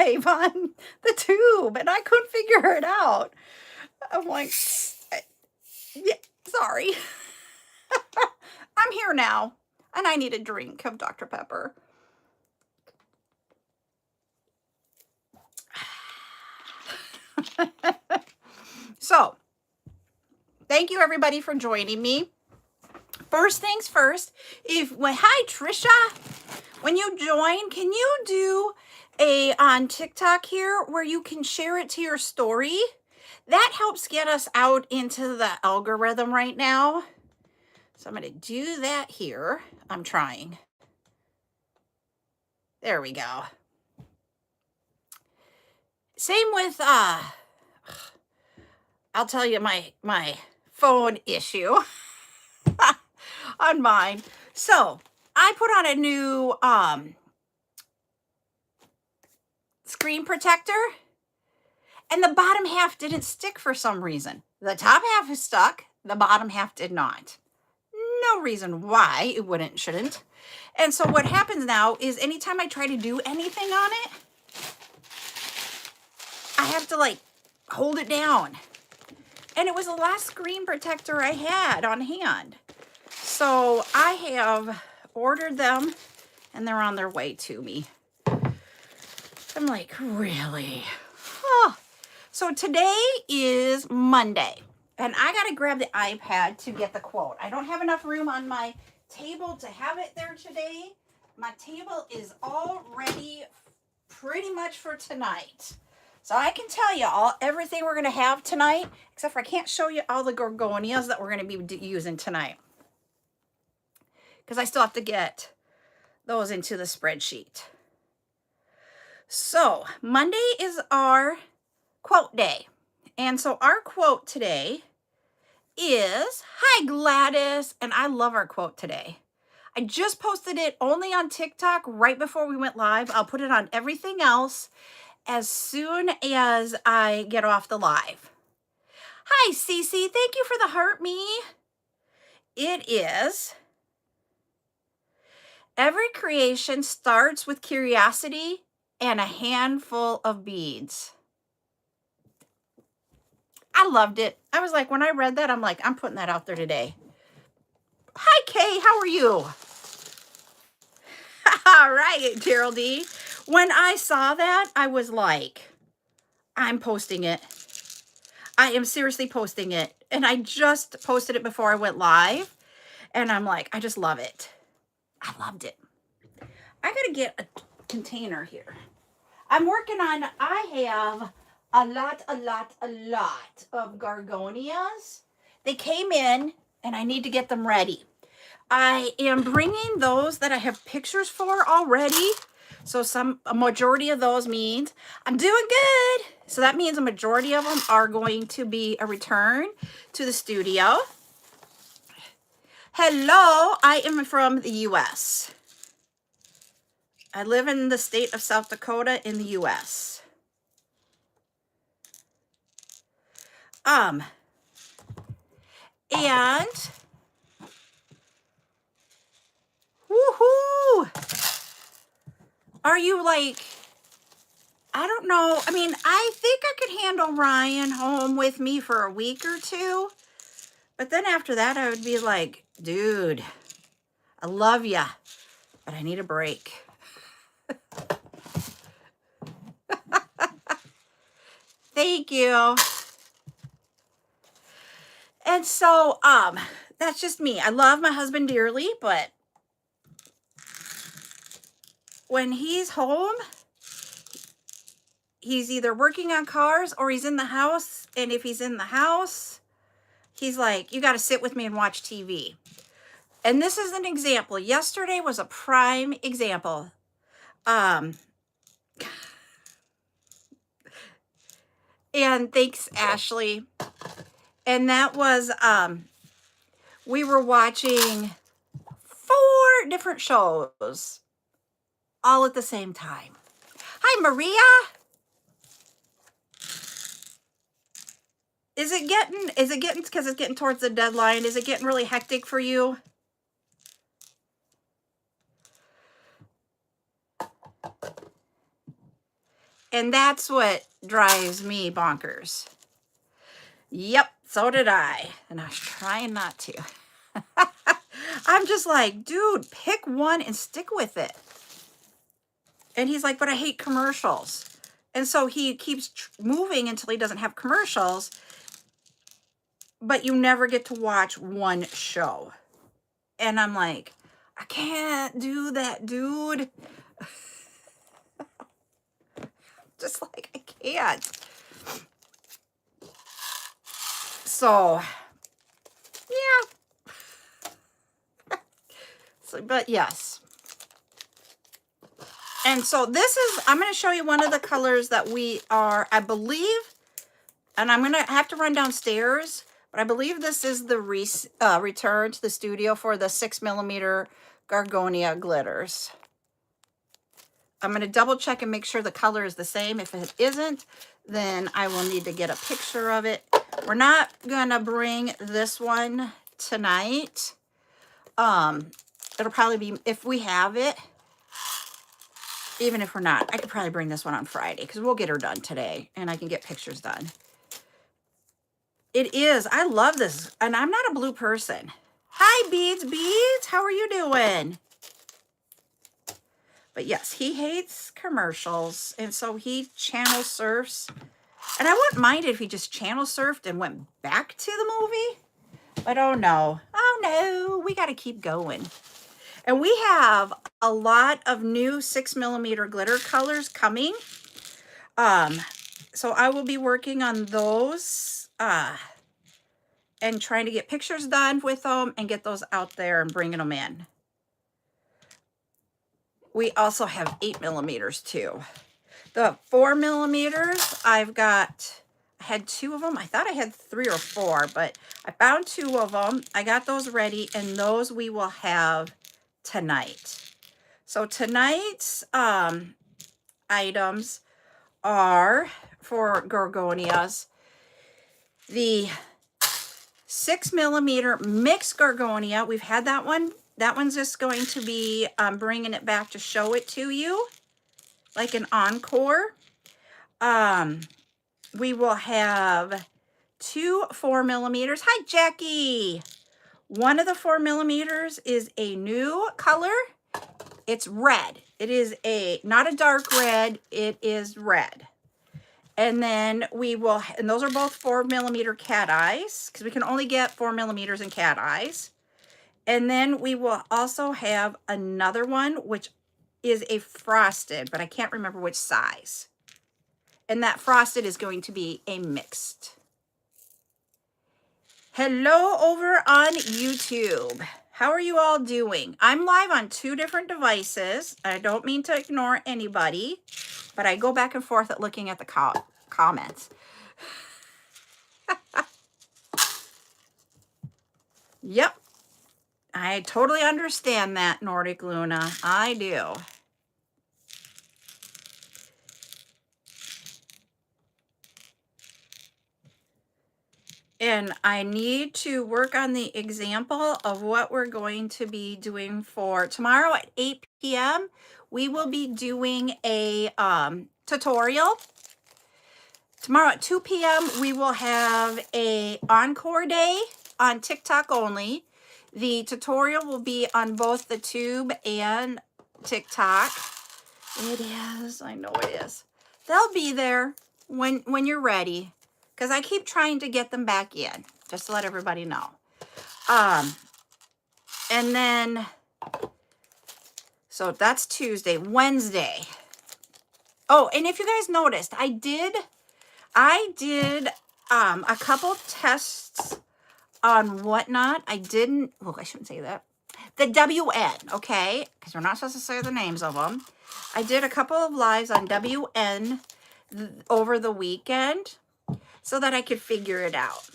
tape on the tube, and I couldn't figure it out. I'm like, yeah, sorry. I'm here now, and I need a drink of Dr. Pepper. So, thank you everybody for joining me. First things first, hi Trisha, when you join, can you do on TikTok here where you can share it to your story? That helps get us out into the algorithm right now. So I'm going to do that here. I'm trying. There we go. Same with, I'll tell you my phone issue on mine. So I put on a new screen protector, and the bottom half didn't stick for some reason. The top half is stuck, the bottom half did not. No reason why it shouldn't. And so what happens now is anytime I try to do anything on it, I have to like hold it down. And it was the last screen protector I had on hand. So I have ordered them, and they're on their way to me. I'm like, really? Huh. So today is Monday, and I got to grab the iPad to get the quote. I don't have enough room on my table to have it there today. My table is all ready pretty much for tonight. So I can tell you everything we're going to have tonight, except for I can't show you all the gorgonias that we're going to be using tonight, because I still have to get those into the spreadsheet. So Monday is our quote day. And so our quote today is, hi Gladys, and I love our quote today. I just posted it only on TikTok right before we went live. I'll put it on everything else as soon as I get off the live. Hi Cece, thank you for the heart me. It is, every creation starts with curiosity and a handful of beads. I loved it. I was like, when I read that, I'm like, I'm putting that out there today. Hi, Kay. How are you? All right, Geraldine. When I saw that, I was like, I'm posting it. I am seriously posting it. And I just posted it before I went live. And I'm like, I just love it. I loved it. I got to get a container here. I'm working on, I have a lot of gorgonias. They came in and I need to get them ready. I am bringing those that I have pictures for already. So a majority of those means I'm doing good. So that means a majority of them are going to be a return to the studio. Hello, I am from the U.S. I live in the state of South Dakota in the U.S. And woohoo! Are you like, I don't know. I mean, I think I could handle Ryan home with me for a week or two. But then after that, I would be like, dude, I love ya, but I need a break. Thank you. And so, that's just me. I love my husband dearly, but when he's home, he's either working on cars or he's in the house. And if he's in the house, he's like, you got to sit with me and watch TV. And this is an example. Yesterday was a prime example. And thanks, Ashley. And that was, we were watching 4 different shows all at the same time. Hi, Maria. Is it getting, because it's getting towards the deadline, is it getting really hectic for you? And that's what drives me bonkers. Yep, so did I. And I was trying not to. I'm just like, dude, pick one and stick with it. And he's like, but I hate commercials. And so he keeps moving until he doesn't have commercials. But you never get to watch one show. And I'm like, I can't do that, dude. Just like, I can't. So, yeah. So, but yes. And so this is, I'm going to show you one of the colors that we are, I believe, and I'm going to have to run downstairs, but I believe this is the return to the studio for the 6mm Gorgonia glitters. I'm going to double check and make sure the color is the same. If it isn't, then I will need to get a picture of it. We're not going to bring this one tonight. It'll probably be, if we have it, even if we're not, I could probably bring this one on Friday because we'll get her done today and I can get pictures done. It is. I love this. And I'm not a blue person. Hi, Beads. How are you doing? But yes, he hates commercials. And so he channel surfs. And I wouldn't mind if he just channel surfed and went back to the movie. But oh no. Oh no. We got to keep going. And we have a lot of new 6mm glitter colors coming. So I will be working on those and trying to get pictures done with them and get those out there and bringing them in. We also have 8mm too. The 4mm, I had 2 of them. I thought I had 3 or 4, but I found 2 of them. I got those ready, and those we will have tonight. So tonight's items are for Gorgonias. The 6mm mixed Gorgonia. We've had that one. That one's just going to be bringing it back to show it to you, like an encore. We will have 2 4mm. Hi, Jackie. One of the 4mm is a new color. It's red. It is not a dark red. It is red. And then we will, and those are both 4mm cat eyes, because we can only get 4mm in cat eyes. And then we will also have another one, which is a frosted, but I can't remember which size. And that frosted is going to be a mixed. Hello over on YouTube. How are you all doing? I'm live on 2 different devices. I don't mean to ignore anybody, but I go back and forth at looking at the comments. Yep. I totally understand that, Nordic Luna. I do. And I need to work on the example of what we're going to be doing for tomorrow at 8 p.m. We will be doing a tutorial. Tomorrow at 2 p.m. we will have a encore day on TikTok only. The tutorial will be on both the tube and TikTok. It is. I know it is. They'll be there when you're ready, because I keep trying to get them back in, just to let everybody know. And then, so that's Tuesday. Wednesday. Oh, and if you guys noticed, I did a couple tests on Whatnot. I didn't, well, I shouldn't say that. The WN, okay? Because we're not supposed to say the names of them. I did a couple of lives on WN over the weekend so that I could figure it out.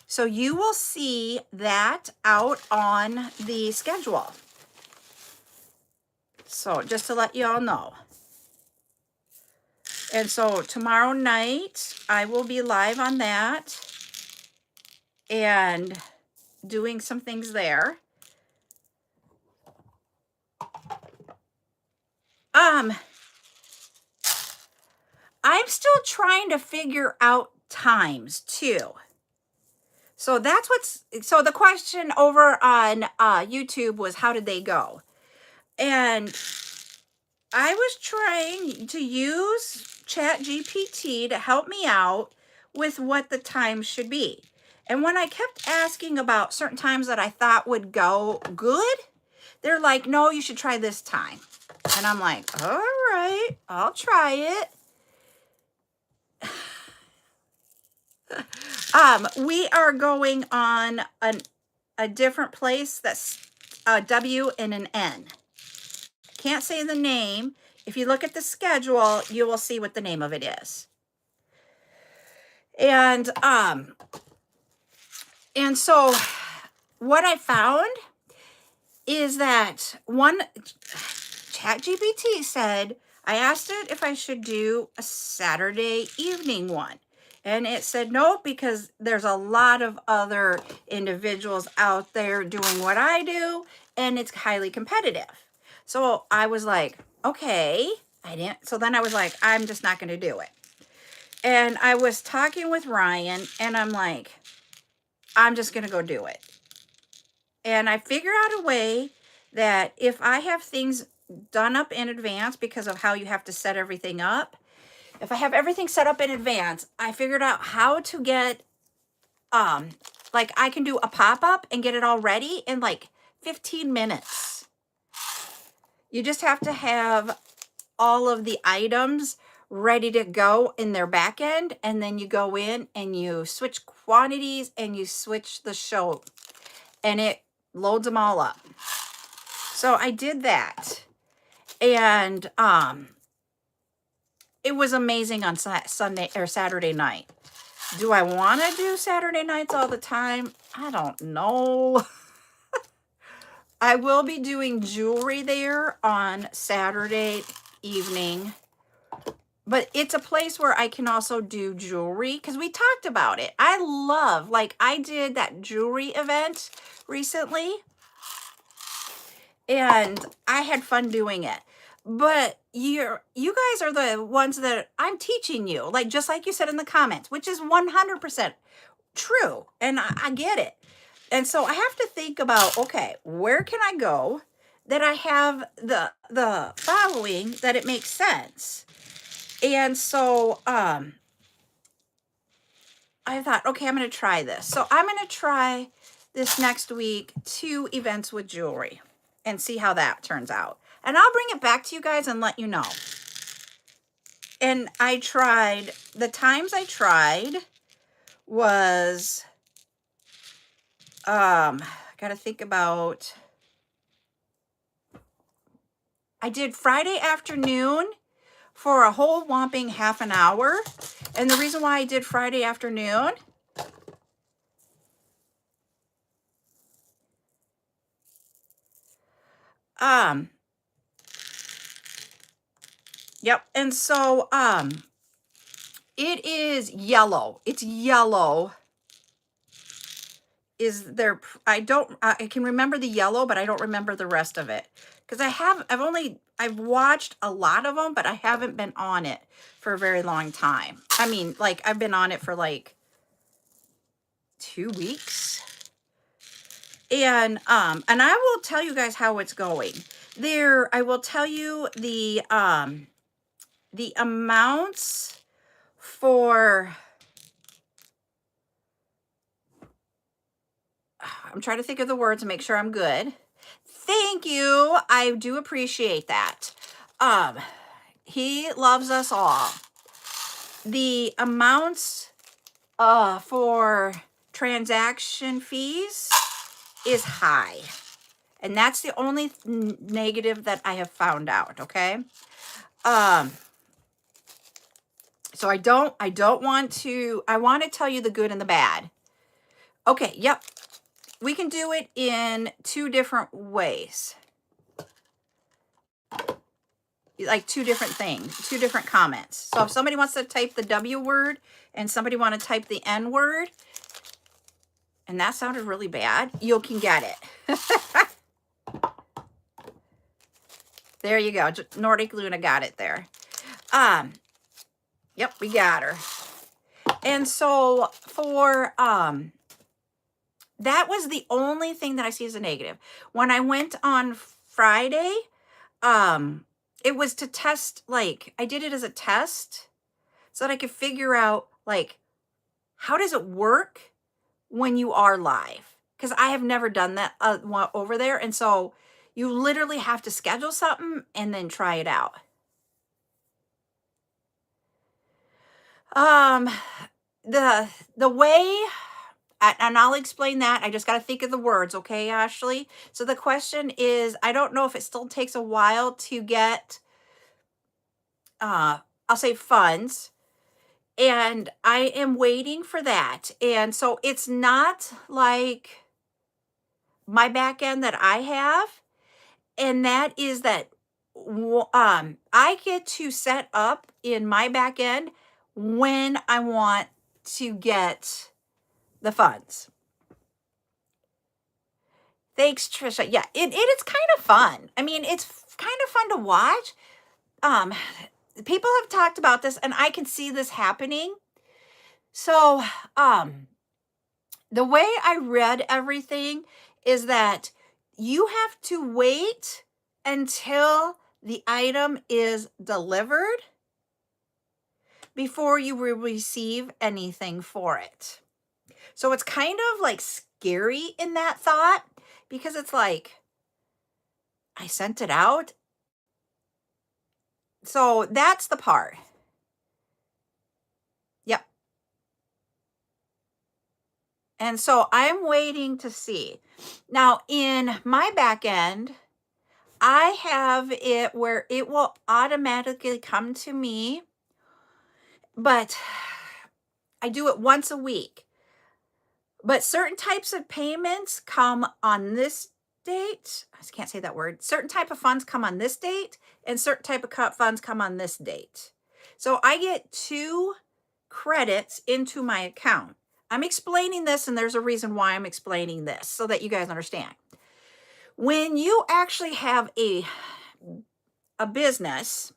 So you will see that out on the schedule. So just to let you all know. And so tomorrow night, I will be live on that and doing some things there. I'm still trying to figure out times too. So that's so the question over on YouTube was, how did they go? And I was trying to use ChatGPT to help me out with what the time should be. And when I kept asking about certain times that I thought would go good, they're like, no, you should try this time. And I'm like, all right, I'll try it. We are going on a different place that's a W and an N. Can't say the name. If you look at the schedule, you will see what the name of it is. And so what I found is that one ChatGPT said, I asked it if I should do a Saturday evening one. And it said no, because there's a lot of other individuals out there doing what I do, and it's highly competitive. So I was like, okay, so then I was like, I'm just not going to do it. And I was talking with Ryan, and I'm like, I'm just going to go do it. And I figured out a way that if I have things done up in advance, because of how you have to set everything up, if I have everything set up in advance, I figured out how to get, like I can do a pop-up and get it all ready in like 15 minutes. You just have to have all of the items ready to go in their back end, and then you go in and you switch quantities and you switch the show, and it loads them all up. So I did that, and it was amazing on Sunday or Saturday night. Do I want to do Saturday nights all the time? I don't know. I will be doing jewelry there on Saturday evening, but it's a place where I can also do jewelry, because we talked about it. I love, like I did that jewelry event recently, and I had fun doing it. But you guys are the ones that I'm teaching you, like just like you said in the comments, which is 100% true, and I get it. And so I have to think about, okay, where can I go that I have the following that it makes sense? And so I thought, okay, I'm going to try this. So I'm going to try this next week, 2 events with jewelry, and see how that turns out. And I'll bring it back to you guys and let you know. And I tried, the times I tried was, got to think about, I did Friday afternoon for a whole whopping half an hour. And the reason why I did Friday afternoon, yep. And so, it is yellow. It's yellow. Is there, I can remember the yellow, but I don't remember the rest of it. Because I've watched a lot of them, but I haven't been on it for a very long time. I mean, like, I've been on it for like 2 weeks. And I will tell you guys how it's going. I will tell you the amounts for, I'm trying to think of the words and make sure I'm good. Thank you. I do appreciate that. He loves us all. The amounts for transaction fees is high. And that's the only negative that I have found out, okay? So I want to tell you the good and the bad. Okay, yep. We can do it in 2 different ways. Like 2 different things, 2 different comments. So if somebody wants to type the W word and somebody want to type the N word, and that sounded really bad, you can get it. There you go. Nordic Luna got it there. Yep, we got her. And so for, that was the only thing that I see as a negative. When I went on Friday, it was to test, like, I did it as a test so that I could figure out, like, how does it work when you are live? Because I have never done that over there. And so you literally have to schedule something and then try it out. The way, and I'll explain that. I just got to think of the words. Okay, Ashley. So the question is, I don't know if it still takes a while to get, I'll say funds, and I am waiting for that. And so it's not like my back end that I have. And that is that I get to set up in my back end when I want to get the funds. Thanks, Trisha. Yeah, it's kind of fun. I mean, it's kind of fun to watch. People have talked about this, and I can see this happening. So, the way I read everything is that you have to wait until the item is delivered before you will receive anything for it. So it's kind of like scary in that thought, because it's like, I sent it out. So that's the part. Yep. And so I'm waiting to see. Now, in my back end, I have it where it will automatically come to me, but I do it once a week. But certain types of payments come on this date. I can't say that word. Certain type of funds come on this date, and certain type of funds come on this date. So I get 2 credits into my account. I'm explaining this, and there's a reason why I'm explaining this so that you guys understand. When you actually have a business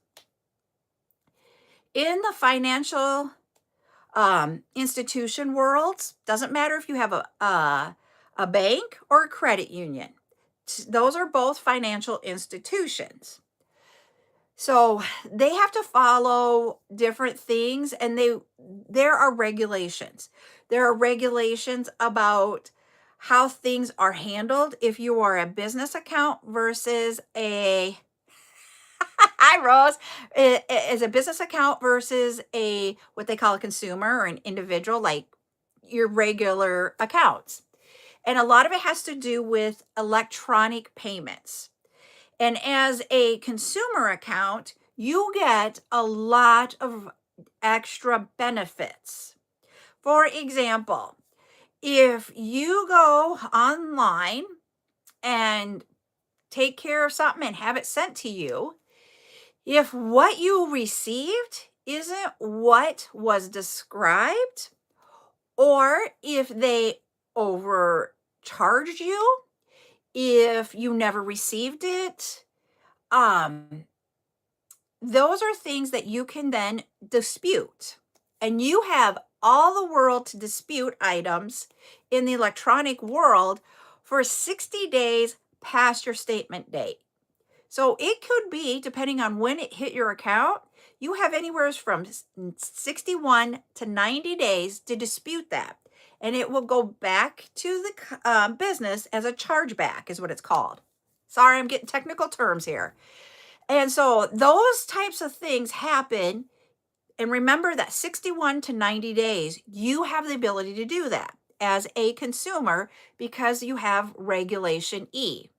in the financial institution worlds, doesn't matter if you have a bank or a credit union. Those are both financial institutions. So they have to follow different things, and there are regulations. There are regulations about how things are handled if you are a business account versus a hi Rose, is a business account versus a what they call a consumer or an individual, like your regular accounts. And a lot of it has to do with electronic payments. And as a consumer account, you get a lot of extra benefits. For example, if you go online and take care of something and have it sent to you, if what you received isn't what was described, or if they overcharged you, if you never received it, those are things that you can then dispute. And you have all the world to dispute items in the electronic world for 60 days past your statement date. So it could be, depending on when it hit your account, you have anywhere from 61 to 90 days to dispute that. And it will go back to the business as a chargeback, is what it's called. Sorry, I'm getting technical terms here. And so those types of things happen. And remember that 61 to 90 days, you have the ability to do that as a consumer because you have Regulation E.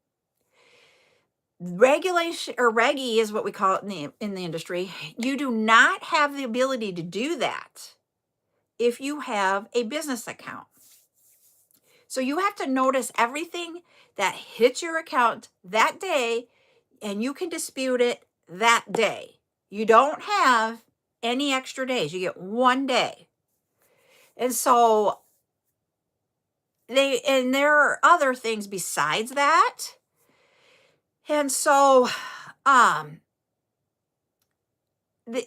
Regulation, or Reg E is what we call it in the industry. You do not have the ability to do that if you have a business account. So you have to notice everything that hits your account that day, and you can dispute it that day. You don't have any extra days. You get 1 day. And so there are other things besides that. And so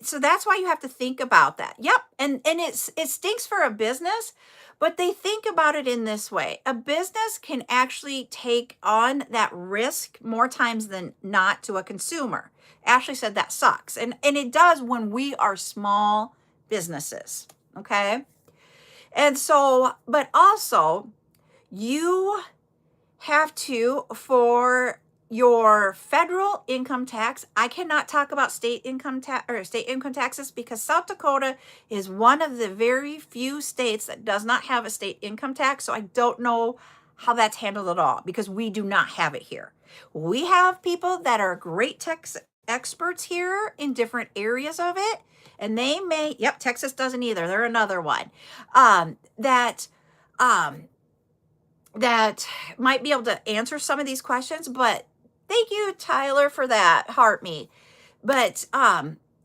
So that's why you have to think about that. Yep. And it stinks for a business, but they think about it in this way. A business can actually take on that risk more times than not to a consumer. Ashley said that sucks. And it does when we are small businesses. Okay. And so, but also you have to, for your federal income tax, I cannot talk about state income tax or state income taxes because South Dakota is one of the very few states that does not have a state income tax. So I don't know how that's handled at all because we do not have it here. We have people that are great tax experts here in different areas of it. And they may, yep, Texas doesn't either. They're another one that might be able to answer some of these questions. But thank you, Tyler, for that, heart me. But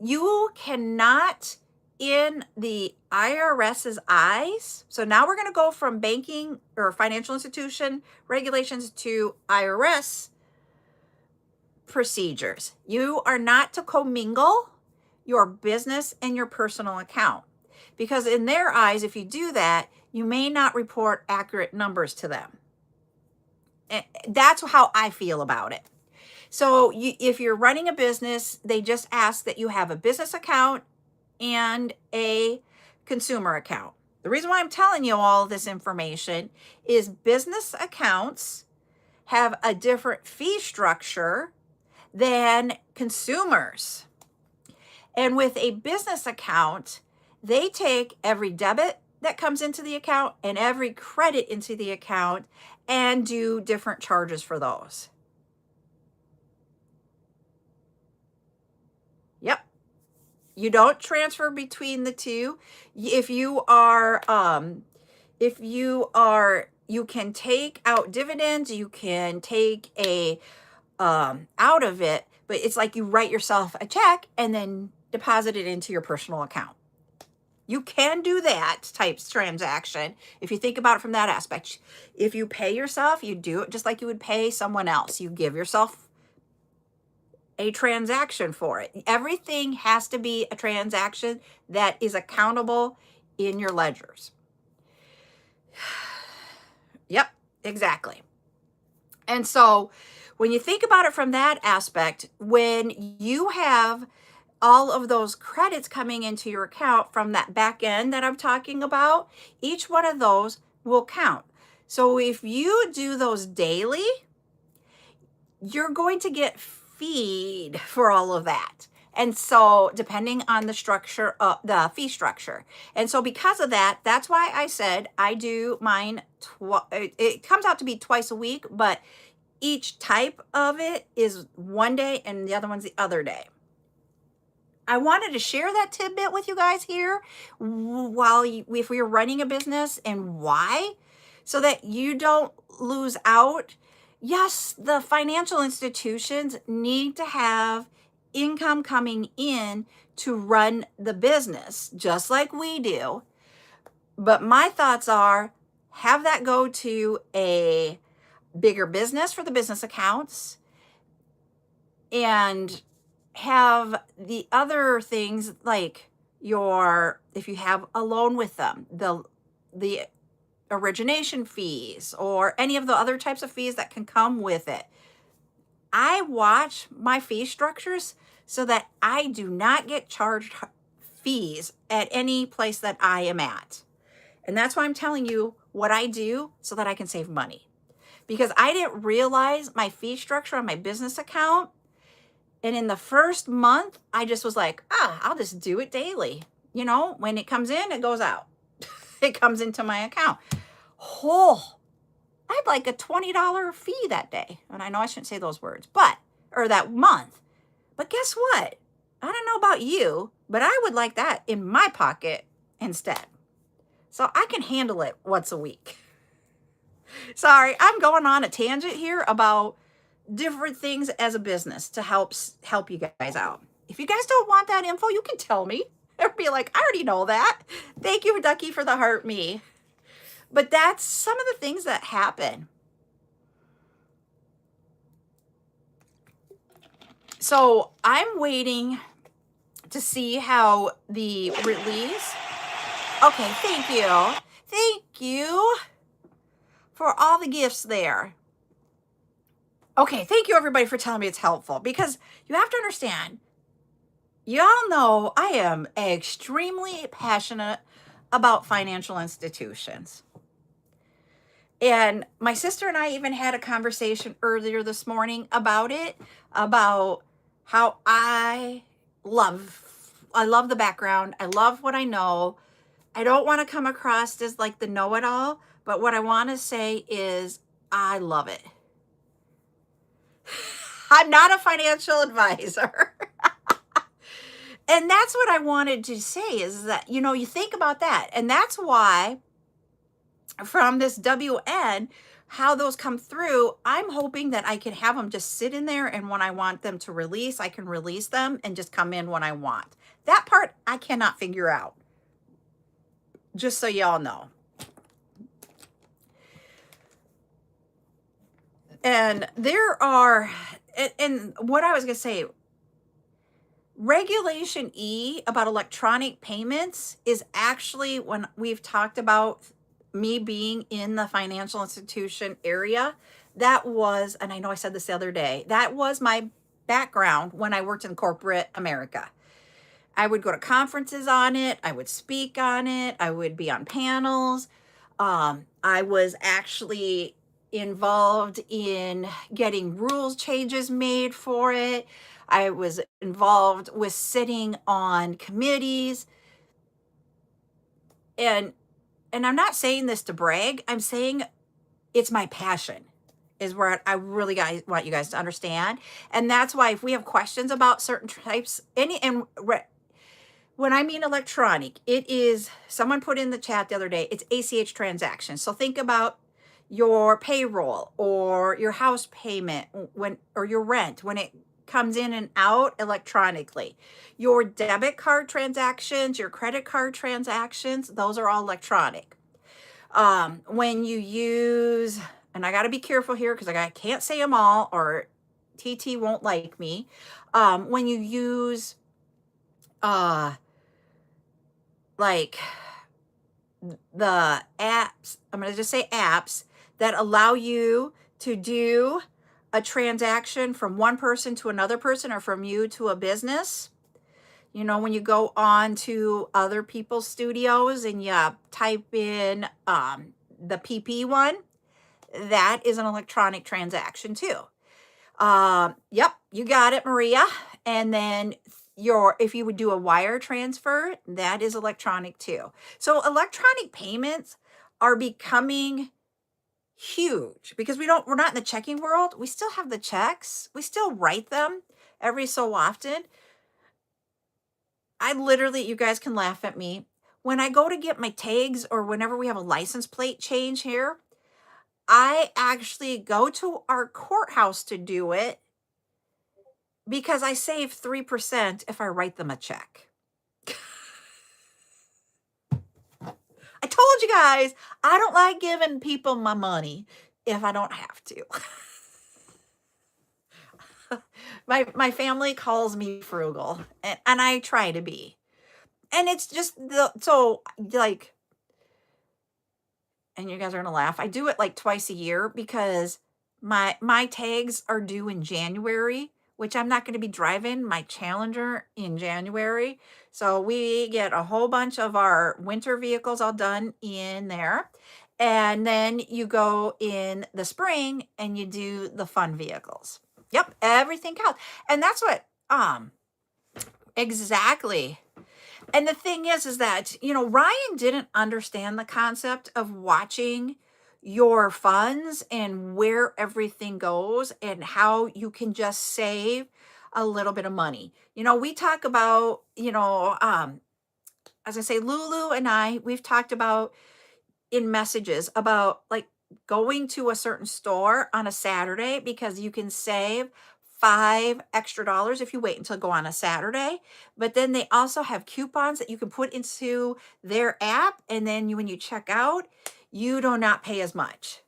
you cannot, in the IRS's eyes, so now we're going to go from banking or financial institution regulations to IRS procedures. You are not to commingle your business and your personal account because in their eyes, if you do that, you may not report accurate numbers to them. And that's how I feel about it. So if you're running a business, they just ask that you have a business account and a consumer account. The reason why I'm telling you all this information is business accounts have a different fee structure than consumers. And with a business account, they take every debit that comes into the account and every credit into the account and do different charges for those. Yep. You don't transfer between the two. If you you can take out dividends, you can take a out of it, but it's like you write yourself a check and then deposit it into your personal account. You can do that type transaction if you think about it from that aspect. If you pay yourself, you do it just like you would pay someone else. You give yourself a transaction for it. Everything has to be a transaction that is accountable in your ledgers. Yep, exactly. And so when you think about it from that aspect, when you have all of those credits coming into your account from that back end that I'm talking about, each one of those will count. So if you do those daily, you're going to get feed for all of that. And so depending on the structure of the fee structure. And so because of that, that's why I said I do mine, it comes out to be twice a week, but each type of it is one day and the other one's the other day. I wanted to share that tidbit with you guys here if we are running a business and why, so that you don't lose out. Yes, the financial institutions need to have income coming in to run the business, just like we do. But my thoughts are have that go to a bigger business for the business accounts and have the other things like if you have a loan with them, the origination fees or any of the other types of fees that can come with it. I watch my fee structures so that I do not get charged fees at any place that I am at. And that's why I'm telling you what I do so that I can save money. Because I didn't realize my fee structure on my business account. And in the first month, I just was like, I'll just do it daily. You know, when it comes in, it goes out. It comes into my account. Oh, I had like a $20 fee that day. And I know I shouldn't say those words, or that month. But guess what? I don't know about you, but I would like that in my pocket instead. So I can handle it once a week. Sorry, I'm going on a tangent here about different things as a business to help you guys out. If you guys don't want that info, you can tell me. Or be like, I already know that. Thank you, Ducky, for the heart me. But that's some of the things that happen. So I'm waiting to see how the release. Okay, thank you. Thank you for all the gifts there. Okay, thank you everybody for telling me it's helpful, because you have to understand, y'all know I am extremely passionate about financial institutions. And my sister and I even had a conversation earlier this morning about it, about how I love the background. I love what I know. I don't want to come across as like the know-it-all, but what I want to say is I love it. I'm not a financial advisor. And that's what I wanted to say, is that, you think about that. And that's why from this WN, how those come through, I'm hoping that I can have them just sit in there, and when I want them to release, I can release them and just come in when I want. That part I cannot figure out. Just so y'all know. And there are, and what I was going to say, Regulation E about electronic payments is actually, when we've talked about me being in the financial institution area, that was, and I know I said this the other day, that was my background when I worked in corporate America. I would go to conferences on it. I would speak on it. I would be on panels. I was actually involved in getting rules changes made for it. I was involved with sitting on committees. And I'm not saying this to brag. I'm saying it's my passion, is where I really want you guys to understand. And that's why if we have questions about certain types, when I mean electronic, it is, someone put in the chat the other day, it's ACH transactions. So think about your payroll or your house payment or your rent, when it comes in and out electronically. Your debit card transactions, your credit card transactions, those are all electronic. When you use, and I got to be careful here because I can't say them all or TT won't like me. When you use like the apps, I'm going to just say apps that allow you to do a transaction from one person to another person, or from you to a business. When you go on to other people's studios and you type in the PP one, that is an electronic transaction too. Yep, you got it, Maria. And then if you would do a wire transfer, that is electronic too. So electronic payments are becoming huge, because we're not in the checking world. We still have the checks. We still write them every so often. I literally, you guys can laugh at me, when I go to get my tags, or whenever we have a license plate change here, I actually go to our courthouse to do it, because I save 3% if I write them a check. I told you guys, I don't like giving people my money if I don't have to. My family calls me frugal, and I try to be. And it's just so like, and you guys are gonna laugh, I do it like twice a year, because my tags are due in January, which I'm not going to be driving my Challenger in January. So we get a whole bunch of our winter vehicles all done in there. And then you go in the spring and you do the fun vehicles. Yep, everything counts. And that's what, exactly. And the thing is that, Ryan didn't understand the concept of watching your funds and where everything goes, and how you can just save a little bit of money. We talk about, as I say, Lulu and we've talked about in messages about like going to a certain store on a Saturday, because you can save $5 extra if you wait until go on a Saturday. But then they also have coupons that you can put into their app, and then when you check out, you do not pay as much.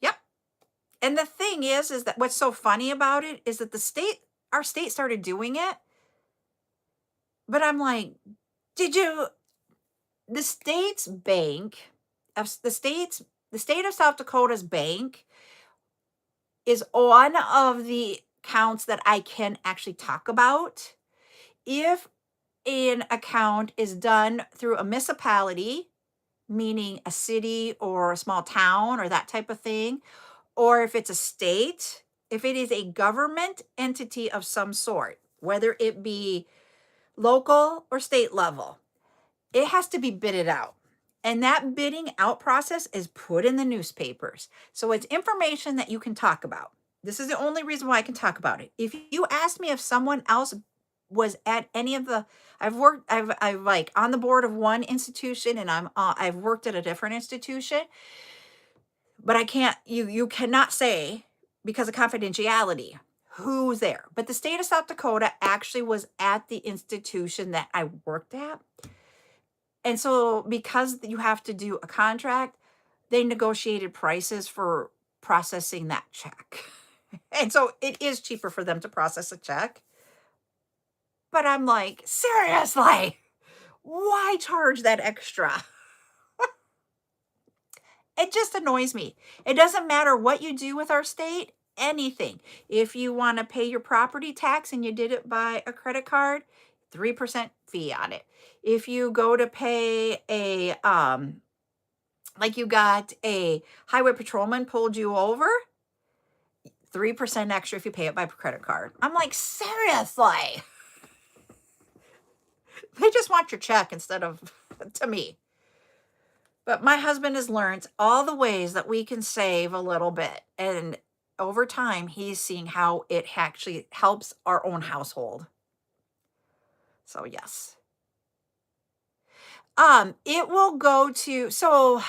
Yep. And the thing is that what's so funny about it is that the state our state started doing it. But I'm like, did you, the state's bank, the state of South Dakota's bank is one of the accounts that I can actually talk about. If an account is done through a municipality, meaning a city or a small town or that type of thing, or if it's a state, if it is a government entity of some sort, whether it be local or state level, it has to be bidded out. And that bidding out process is put in the newspapers. So it's information that you can talk about. This is the only reason why I can talk about it. If you ask me if someone else was at any of the, I've like on the board of one institution, and I've worked at a different institution, but I can't, you cannot say, because of confidentiality, who's there. But the state of South Dakota actually was at the institution that I worked at. And so because you have to do a contract, they negotiated prices for processing that check. And so it is cheaper for them to process a check. But I'm like, seriously, why charge that extra? It just annoys me. It doesn't matter what you do with our state, anything. If you want to pay your property tax and you did it by a credit card, 3% fee on it. If you go to pay a, like you got a highway patrolman pulled you over, 3% extra if you pay it by credit card. I'm like, seriously? They just want your check instead of to me. But my husband has learned all the ways that we can save a little bit. And over time, he's seeing how it actually helps our own household. So yes. It will go to, so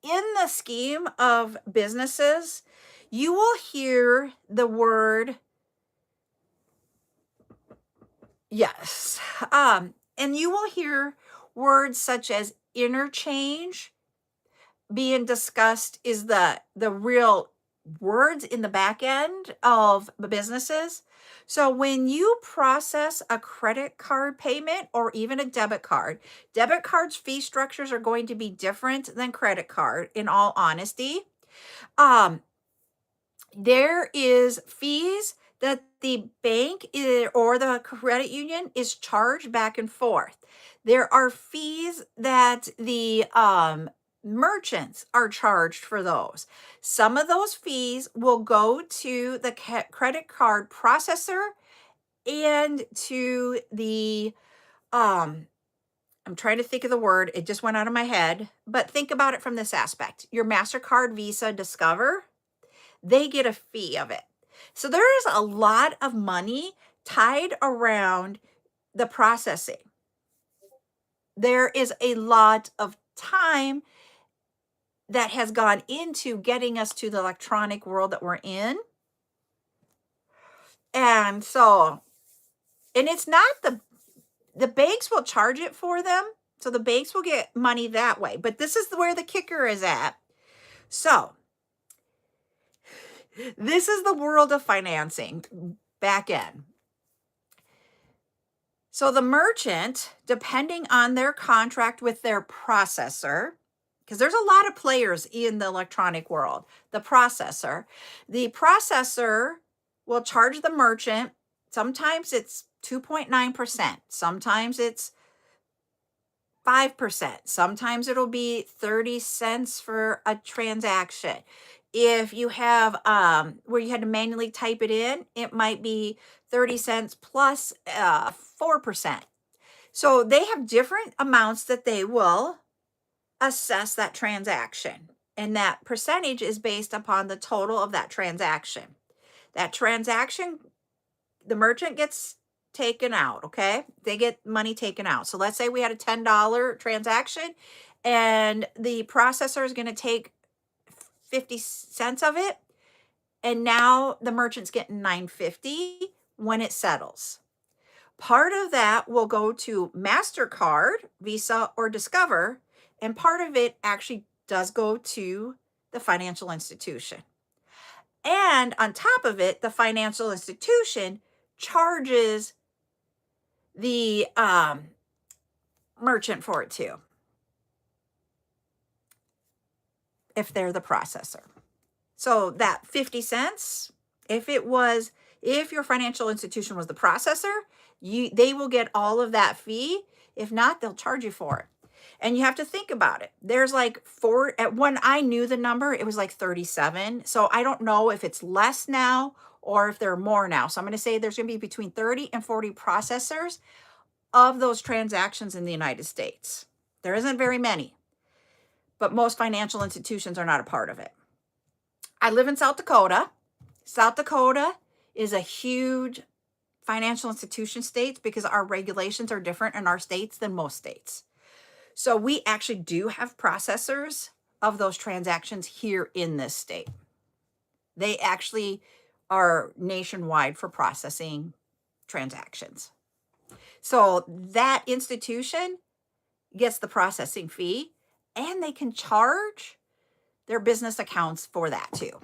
in the scheme of businesses, you will hear the word, yes. And you will hear words such as interchange being discussed, is the real words in the back end of the businesses. So when you process a credit card payment or even a debit cards fee structures are going to be different than credit card, in all honesty. There is fees that the bank or the credit union is charged back and forth. There are fees that the merchants are charged for those. Some of those fees will go to the credit card processor and to the I'm trying to think of the word. It just went out of my head. But think about it from this aspect. Your MasterCard, Visa, Discover, they get a fee of it. So there is a lot of money tied around the processing. There is a lot of time that has gone into getting us to the electronic world that we're in. And so, and it's not the banks will charge it for them. So the banks will get money that way. But this is where the kicker is at. So this is the world of financing back end. So the merchant, depending on their contract with their processor, because there's a lot of players in the electronic world, the processor will charge the merchant. Sometimes it's 2.9%. Sometimes it's 5%. Sometimes it'll be 30 cents for a transaction. If you have where you had to manually type it in, it might be 30 cents plus 4%. So they have different amounts that they will assess that transaction. And that percentage is based upon the total of that transaction. That transaction, the merchant gets taken out, okay? They get money taken out. So let's say we had a $10 transaction and the processor is going to take 50 cents of it. And now the merchant's getting $9.50 when it settles. Part of that will go to MasterCard, Visa, or Discover. And part of it actually does go to the financial institution. And on top of it, the financial institution charges the merchant for it too, if they're the processor. So that 50 cents, if your financial institution was the processor, they will get all of that fee. If not, they'll charge you for it. And you have to think about it. There's like when I knew the number, it was like 37. So I don't know if it's less now or if there are more now. So I'm going to say there's going to be between 30 and 40 processors of those transactions in the United States. There isn't very many, but most financial institutions are not a part of it. I live in South Dakota. South Dakota is a huge financial institution state because our regulations are different in our states than most states. So we actually do have processors of those transactions here in this state. They actually are nationwide for processing transactions. So that institution gets the processing fee, and they can charge their business accounts for that too.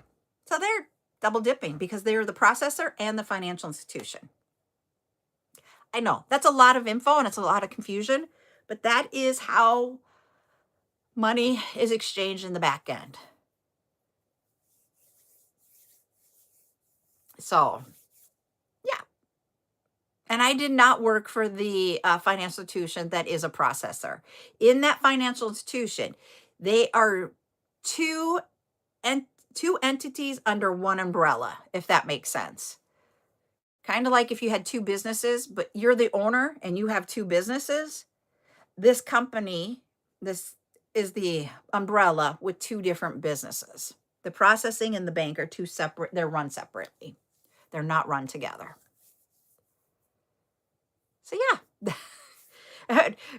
So they're double dipping because they're the processor and the financial institution. I know that's a lot of info and it's a lot of confusion, but that is how money is exchanged in the back end. So, yeah. And I did not work for the financial institution that is a processor. In that financial institution, they are two entities under one umbrella, if that makes sense. Kind of like if you had two businesses, but you're the owner and you have two businesses. This company, this is the umbrella with two different businesses. The processing and the bank are two separate, they're run separately. They're not run together. So yeah.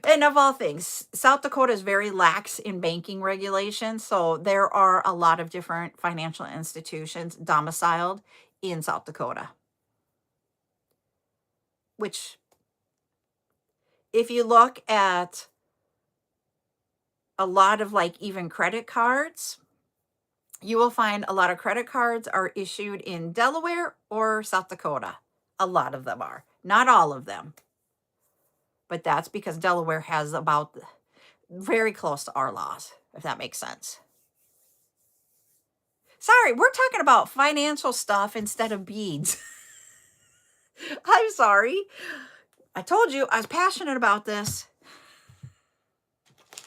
And of all things, South Dakota is very lax in banking regulations. So there are a lot of different financial institutions domiciled in South Dakota. Which, if you look at a lot of like even credit cards, you will find a lot of credit cards are issued in Delaware or South Dakota. A lot of them are. Not all of them. But that's because Delaware has about very close to our laws, if that makes sense. Sorry, we're talking about financial stuff instead of beads. I'm sorry. I told you I was passionate about this.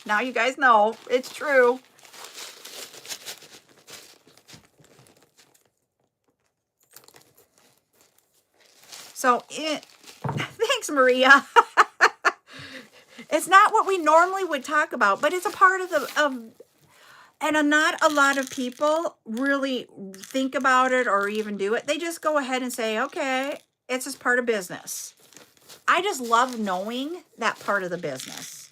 Now you guys know it's true. So, thanks, Maria. It's not what we normally would talk about, but it's a part of and not a lot of people really think about it or even do it. They just go ahead and say, okay, it's just part of business. I just love knowing that part of the business.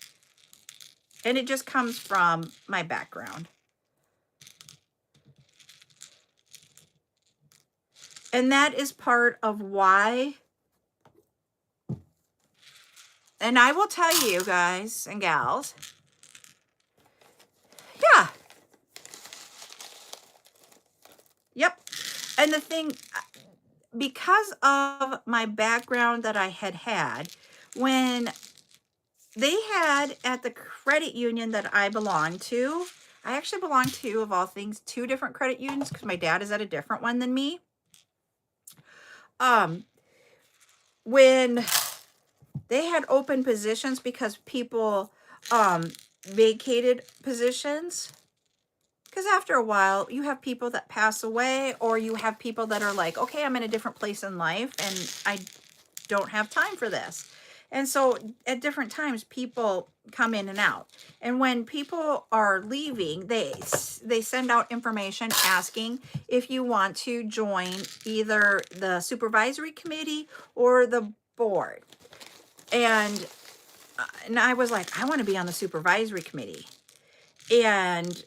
And it just comes from my background. And that is part of why. And I will tell you guys and gals. Yeah. Yep. And the thing, because of my background that I had, when they had at the credit union that I belonged to, I actually belong to, of all things, 2 different credit unions because my dad is at a different one than me. When they had open positions because people vacated positions, because after a while you have people that pass away, or you have people that are like, okay, I'm in a different place in life and I don't have time for this. And so at different times people come in and out, and when people are leaving, they send out information asking if you want to join either the supervisory committee or the board. And I was like, I want to be on the supervisory committee. And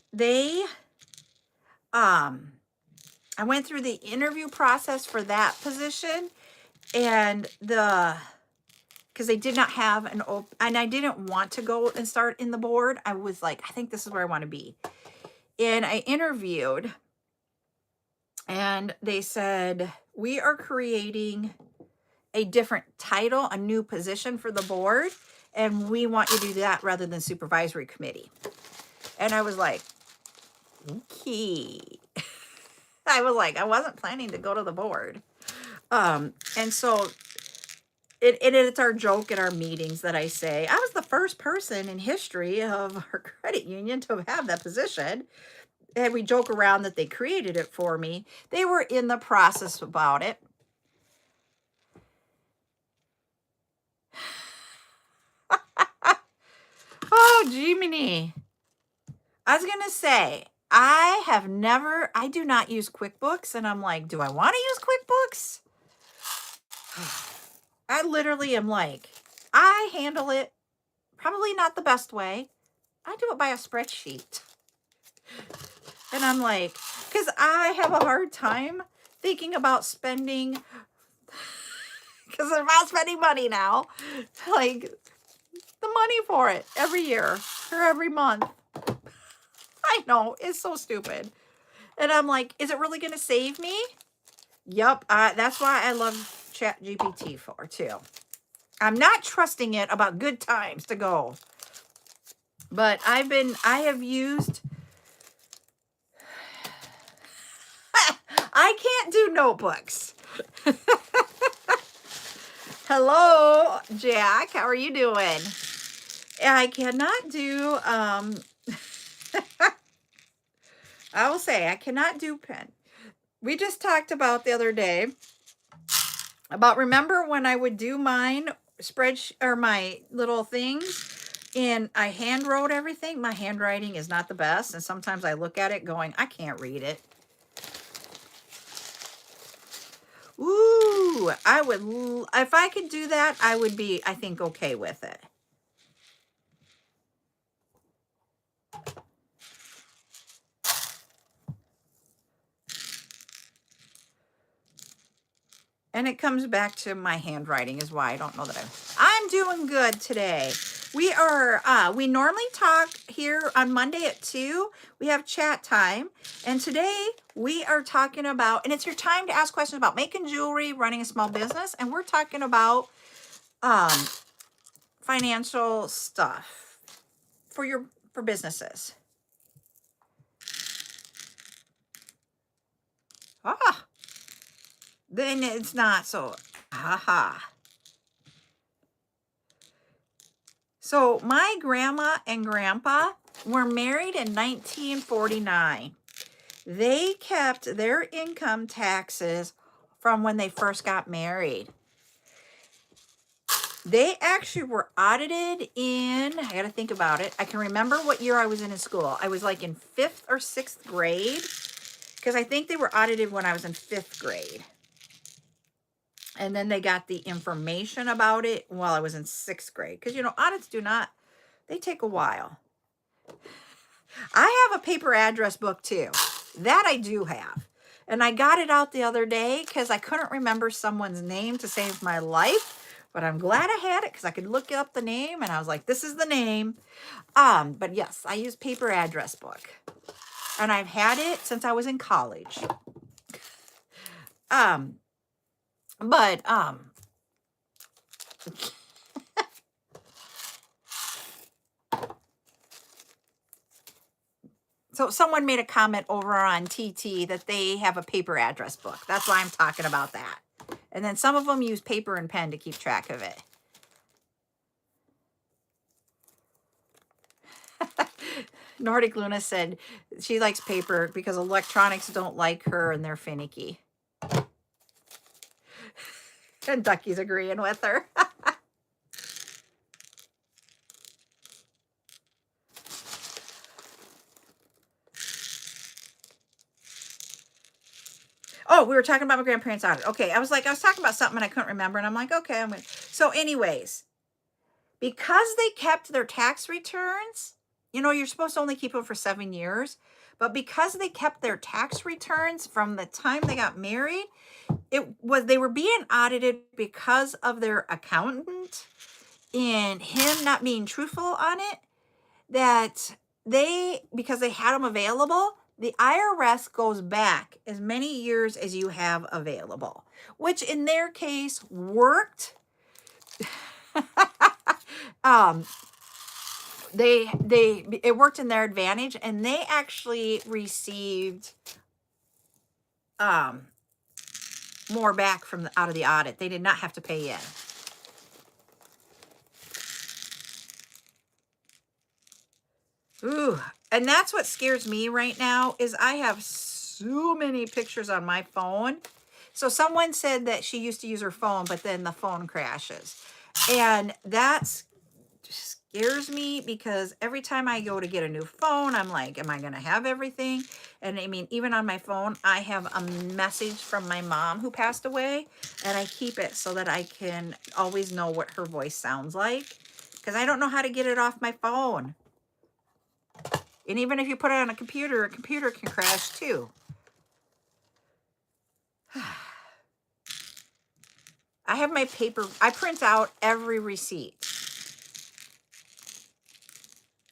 I went through the interview process for that position, and because they did not have an open, and I didn't want to go and start in the board. I was like, I think this is where I want to be. And I interviewed, and they said, we are creating a different title, a new position for the board, and we want you to do that rather than supervisory committee. And I was like, okay. I was like, I wasn't planning to go to the board. And so it's our joke at our meetings that I say, I was the first person in history of our credit union to have that position. And we joke around that they created it for me. They were in the process about it. Oh, Jiminy. I was going to say, I do not use QuickBooks. And I'm like, do I want to use QuickBooks? I literally am like, I handle it probably not the best way. I do it by a spreadsheet. And I'm like, because I have a hard time thinking about spending, because I'm not spending money now, like the money for it every year or every month. I know, it's so stupid. And I'm like, is it really going to save me? Yep, that's why I love ChatGPT for too. I'm not trusting it about good times to go. But I have used, I can't do notebooks. Hello, Jack. How are you doing? I cannot do, I will say, I cannot do pen. We just talked about the other day about, remember when I would do mine spreadsheet or my little things and I hand wrote everything? My handwriting is not the best. And sometimes I look at it going, I can't read it. Ooh, I would, if I could do that, I would be, I think, okay with it. And it comes back to my handwriting is why I don't know that I'm doing good today. We normally talk here on Monday at 2. We have chat time. And today we are talking about, and it's your time to ask questions about making jewelry, running a small business. And we're talking about financial stuff for businesses. Then it's not so, So my grandma and grandpa were married in 1949. They kept their income taxes from when they first got married. They actually were audited in, I got to think about it. I can remember what year I was in school. I was like in 5th or 6th grade, because I think they were audited when I was in 5th grade. And then they got the information about it while I was in 6th grade. Because, audits they take a while. I have a paper address book too. That I do have. And I got it out the other day because I couldn't remember someone's name to save my life. But I'm glad I had it because I could look up the name. And I was like, this is the name. But yes, I use paper address book. And I've had it since I was in college. So someone made a comment over on TT that they have a paper address book. That's why I'm talking about that. And then some of them use paper and pen to keep track of it. Nordic Luna said she likes paper because electronics don't like her and they're finicky. And Ducky's agreeing with her. Oh, we were talking about my grandparents' audit. Okay, I was talking about something and I couldn't remember. And I'm like, okay, I'm going to. So anyways, because they kept their tax returns, you're supposed to only keep them for 7 years. But because they kept their tax returns from the time they got married, they were being audited because of their accountant and him not being truthful on it, because they had them available, the IRS goes back as many years as you have available, which in their case worked. um, it worked in their advantage, and they actually received more back from out of the audit. They did not have to pay in. Ooh, and that's what scares me right now is I have so many pictures on my phone. So someone said that she used to use her phone, but then the phone crashes. And that scares me because every time I go to get a new phone, I'm like, am I going to have everything? And I mean, even on my phone, I have a message from my mom who passed away, and I keep it so that I can always know what her voice sounds like, because I don't know how to get it off my phone. And even if you put it on a computer can crash too. I have my paper. I print out every receipt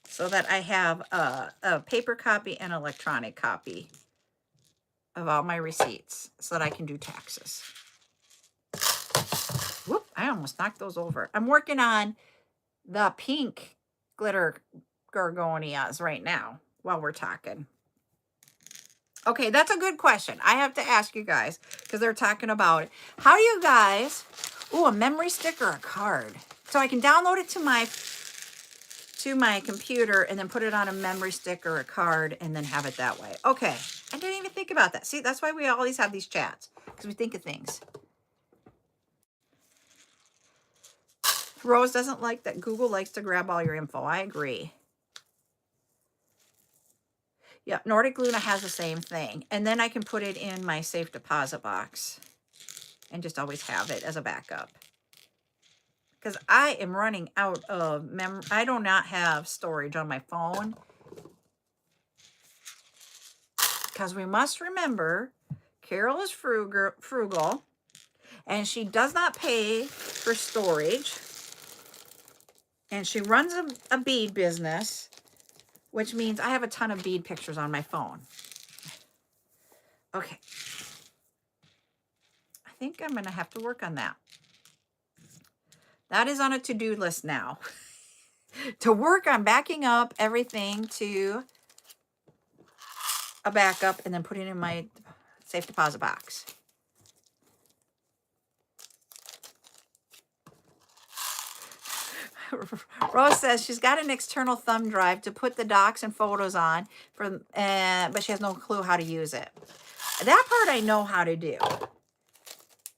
so that I have a paper copy and electronic copy of all my receipts so that I can do taxes. Whoop, I almost knocked those over. I'm working on the pink glitter gorgonias right now while we're talking. Okay, that's a good question. I have to ask you guys because they're talking about it. How do you guys, a memory stick or a card? So I can download it to my computer and then put it on a memory stick or a card and then have it that way. Okay, I didn't even think about that. See, that's why we always have these chats, because we think of things. Rose doesn't like that Google likes to grab all your info. I agree. Yeah, Nordic Luna has the same thing. And then I can put it in my safe deposit box and just always have it as a backup. Because I am running out of memory. I do not have storage on my phone. Because we must remember, Carol is frugal, and she does not pay for storage. And she runs a bead business, which means I have a ton of bead pictures on my phone. Okay. I think I'm going to have to work on that. That is on a to-do list now. To work on backing up everything to a backup and then putting it in my safe deposit box. Rose says she's got an external thumb drive to put the docs and photos on, but she has no clue how to use it. That part I know how to do.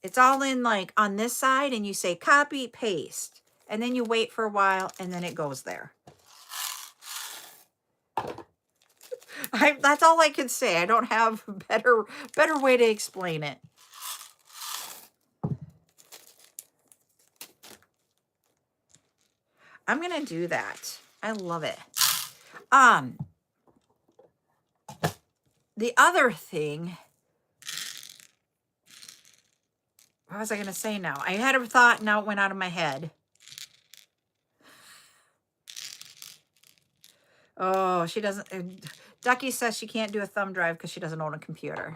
It's all in like on this side, and you say copy, paste, and then you wait for a while, and then it goes there. That's all I can say. I don't have a better way to explain it. I'm going to do that. I love it. The other thing, what was I going to say now? I had a thought, now it went out of my head. Oh, she doesn't. Ducky says she can't do a thumb drive because she doesn't own a computer.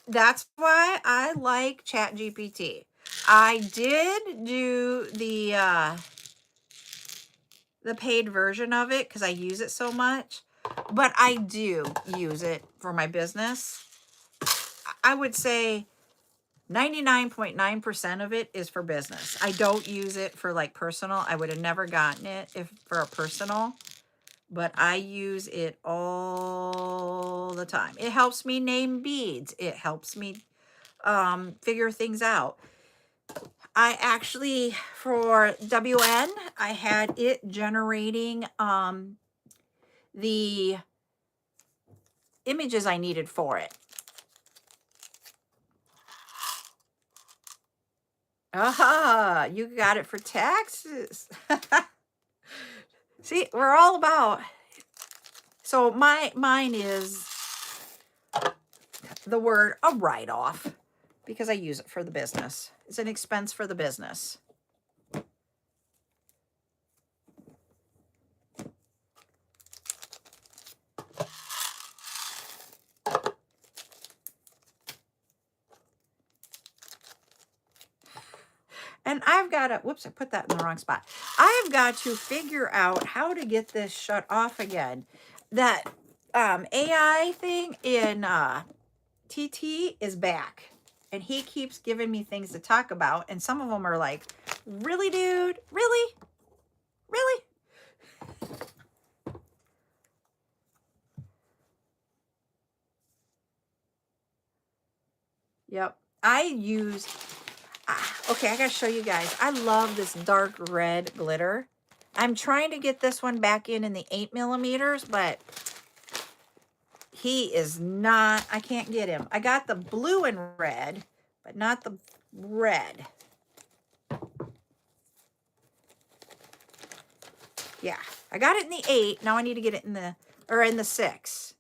That's why I like ChatGPT. I did do the paid version of it because I use it so much, but I do use it for my business. I would say 99.9% of it is for business. I don't use it for like personal. I would have never gotten it for a personal, but I use it all the time. It helps me name beads. It helps me figure things out. I actually, for WN, I had it generating the images I needed for it. Aha, you got it for taxes. See, we're all about. So mine is the word a write-off because I use it for the business. It's an expense for the business. And I've got to, whoops, I put that in the wrong spot. I've got to figure out how to get this shut off again. That AI thing in TT is back. And he keeps giving me things to talk about. And some of them are like, really, dude? Really? Really? Yep. I use, okay, I got to show you guys. I love this dark red glitter. I'm trying to get this one back in the 8mm, but he is not, I can't get him. I got the blue and red, but not the red. Yeah, I got it in the 8. Now I need to get it in the 6.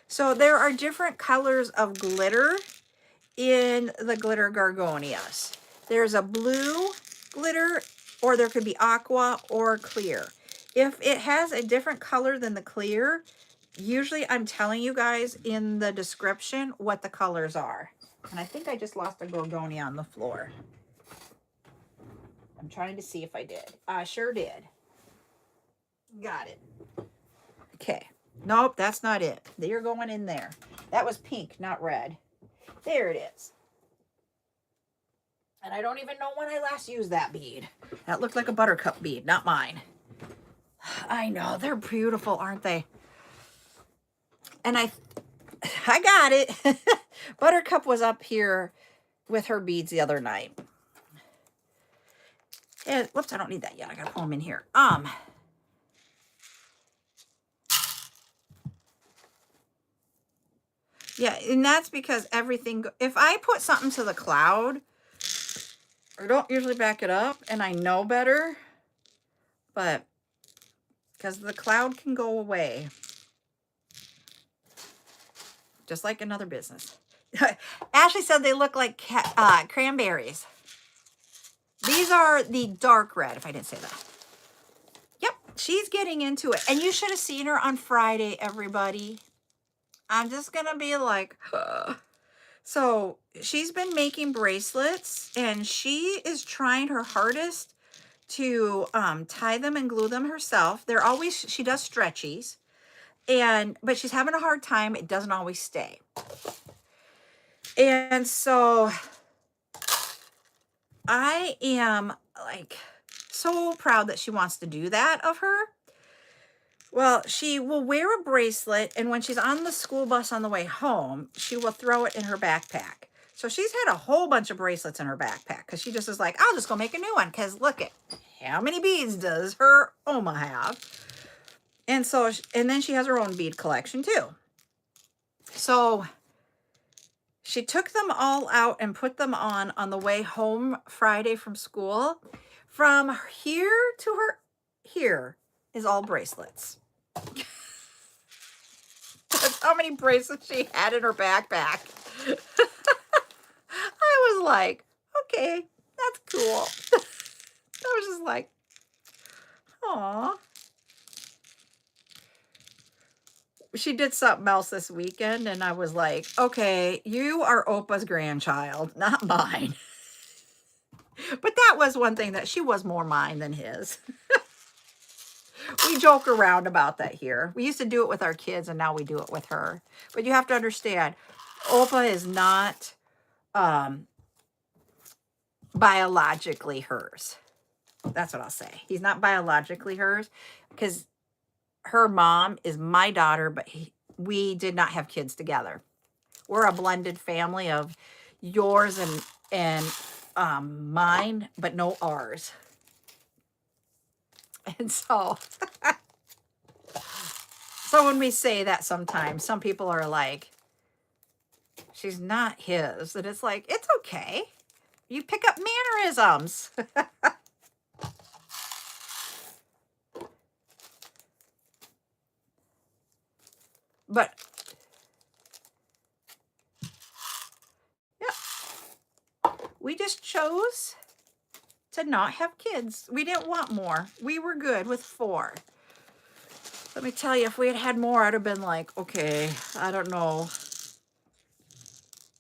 So there are different colors of glitter in the glitter Gargonias. There's a blue glitter, or there could be aqua or clear. If it has a different color than the clear, usually I'm telling you guys in the description what the colors are. And I think I just lost a Gorgonia on the floor. I'm trying to see if I did. I sure did. Got it. Okay. Nope, that's not it. You're going in there. That was pink, not red. There it is. And I don't even know when I last used that bead. That looked like a buttercup bead, not mine. I know, they're beautiful, aren't they? And I got it. Buttercup was up here with her beads the other night. And, whoops, I don't need that yet. I gotta pull them in here. Yeah, and that's because everything, if I put something to the cloud, I don't usually back it up, and I know better, but because the cloud can go away. Just like another business. Ashley said they look like cranberries. These are the dark red, if I didn't say that. Yep, she's getting into it. And you should have seen her on Friday, everybody. I'm just going to be like, So she's been making bracelets, and she is trying her hardest to tie them and glue them herself. They're always, she does stretchies, but she's having a hard time. It doesn't always stay. And so I am like so proud that she wants to do that of her. Well, she will wear a bracelet, and when she's on the school bus on the way home, she will throw it in her backpack. So she's had a whole bunch of bracelets in her backpack because she just is like, I'll just go make a new one because look at how many beads does her Oma have. And so, and then she has her own bead collection too. So she took them all out and put them on the way home Friday from school. From here to her here is all bracelets. That's how many bracelets she had in her backpack. I was like, okay, that's cool. I was just like, aw. She did something else this weekend, and I was like, okay, you are Opa's grandchild, not mine. But that was one thing that she was more mine than his. We joke around about that here. We used to do it with our kids, and now we do it with her. But you have to understand, Opa is not biologically hers. That's what I'll say. He's not biologically hers because her mom is my daughter, but we did not have kids together. We're a blended family of yours and mine, but no ours. And so, so when we say that sometimes, some people are like, she's not his. And it's like, it's okay. You pick up mannerisms. But, yeah, we just chose to not have kids. We didn't want more. We were good with 4. Let me tell you, if we had had more, I'd have been like, okay, I don't know.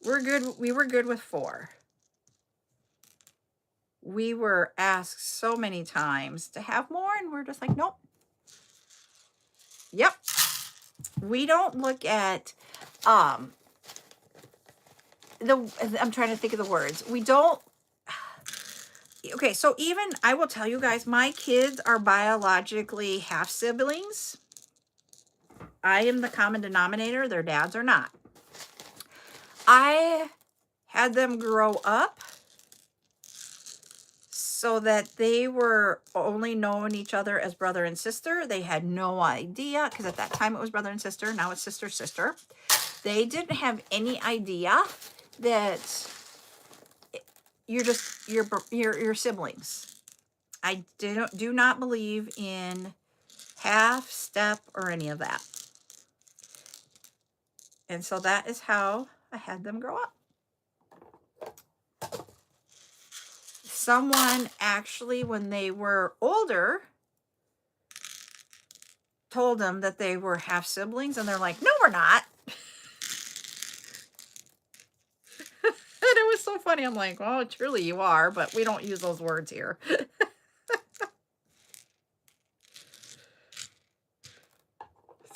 We're good. We were good with 4. we were asked so many times to have more, and we're just like, nope. Yep. We don't look at I'm trying to think of the words. We don't. Okay, so even I will tell you guys, my kids are biologically half siblings. I am the common denominator. Their dads are not. I had them grow up so that they were only knowing each other as brother and sister. They had no idea, because at that time it was brother and sister. Now it's sister, sister. They didn't have any idea that you're just your siblings. I do not believe in half, step, or any of that. And so that is how I had them grow up. Someone actually, when they were older, told them that they were half siblings, and they're like, no, we're not. And it was so funny. I'm like, well, truly you are, but we don't use those words here.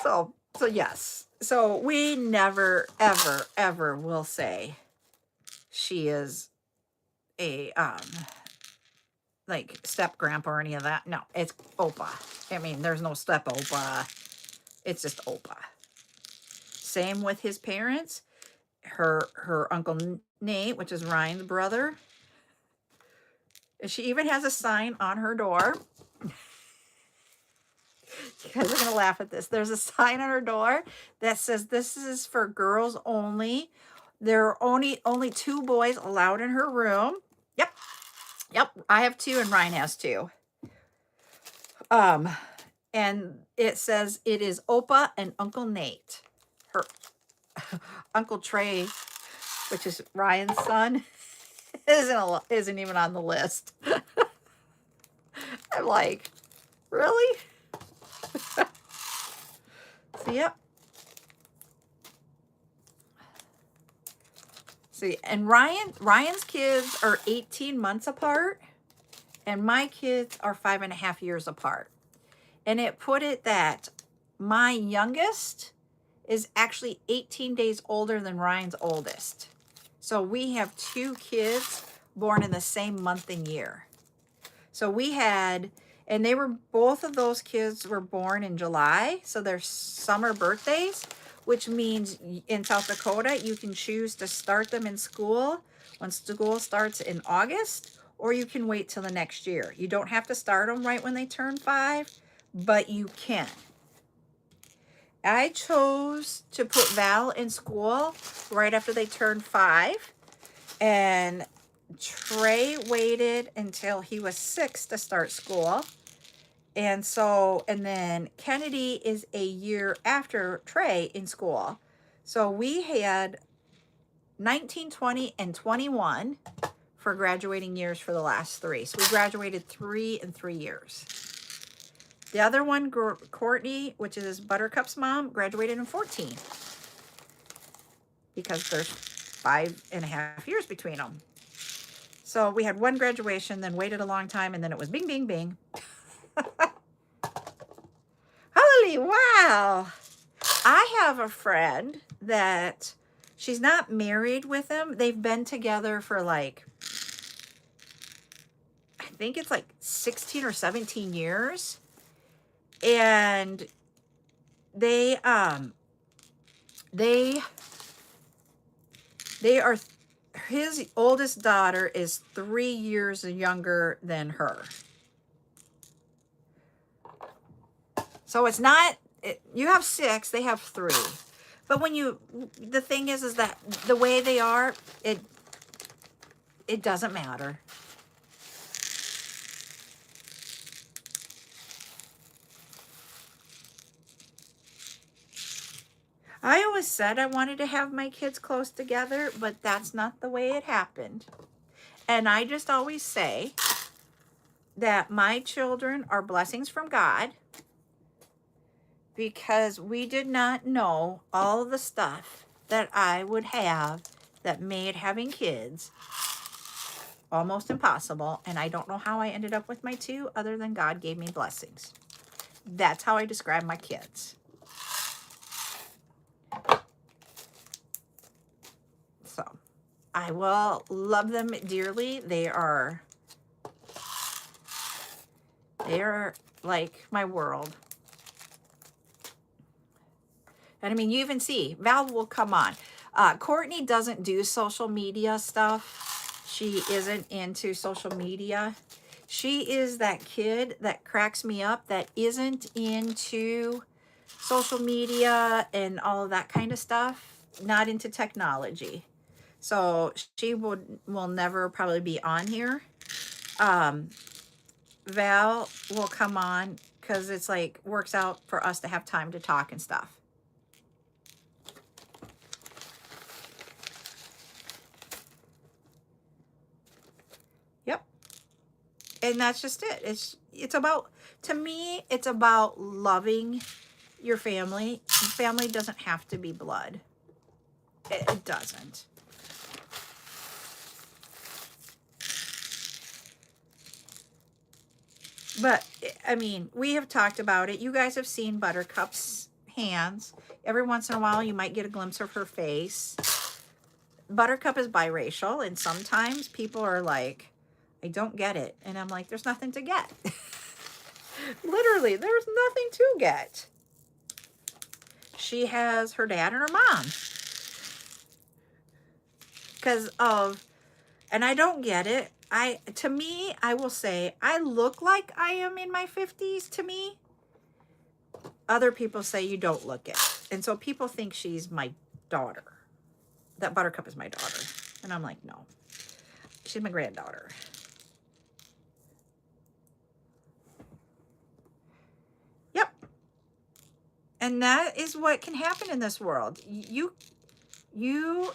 So yes. So we never, ever, ever will say she is a, like step grandpa or any of that. No, it's Opa. I mean, there's no step Opa. It's just Opa. Same with his parents. Her Uncle Nate, which is Ryan's brother. She even has a sign on her door. You guys are going to laugh at this. There's a sign on her door that says, this is for girls only. There are only 2 boys allowed in her room. Yep. I have 2 and Ryan has 2. And it says it is Opa and Uncle Nate. Her Uncle Trey, which is Ryan's son, isn't even on the list. I'm like, really? So, yep. See, and Ryan's kids are 18 months apart, and my kids are 5.5 years apart. And it put it that my youngest is actually 18 days older than Ryan's oldest. So we have 2 kids born in the same month and year. So we had, and they were, both of those kids were born in July. So they're summer birthdays, which means in South Dakota, you can choose to start them in school when school starts in August, or you can wait till the next year. You don't have to start them right when they turn 5, but you can. I chose to put Val in school right after they turned 5, and Trey waited until he was 6 to start school. And then Kennedy is a year after Trey in school. So we had 19, 20, and 21 for graduating years for the last 3. So we graduated 3 in 3 years. The other one, Courtney, which is Buttercup's mom, graduated in 14. Because there's 5.5 years between them. So we had one graduation, then waited a long time, and then it was bing, bing, bing. Holy wow. I have a friend that she's not married with him. They've been together for like, I think it's like 16 or 17 years. And they are, his oldest daughter is 3 years younger than her. So it's not, you have 6, they have 3. But when the thing is that the way they are, it doesn't matter. I always said I wanted to have my kids close together, but that's not the way it happened. And I just always say that my children are blessings from God, because we did not know all of the stuff that I would have that made having kids almost impossible. And I don't know how I ended up with my 2 other than God gave me blessings. That's how I describe my kids. So I will love them dearly. They are like my world. And I mean, you even see, Val will come on. Courtney doesn't do social media stuff. She isn't into social media. She is that kid that cracks me up that isn't into social media and all of that kind of stuff. Not into technology. So she will never probably be on here. Val will come on because it's like works out for us to have time to talk and stuff. Yep. And that's just it. It's about, to me, it's about loving your family. Family doesn't have to be blood. It doesn't. But, I mean, we have talked about it. You guys have seen Buttercup's hands. Every once in a while, you might get a glimpse of her face. Buttercup is biracial, and sometimes people are like, I don't get it. And I'm like, there's nothing to get. Literally, there's nothing to get. She has her dad and her mom. Because of, and I don't get it. To me, I will say, I look like I am in my 50s to me. Other people say you don't look it. And so people think she's my daughter. That Buttercup is my daughter. And I'm like, no. She's my granddaughter. Yep. And that is what can happen in this world. You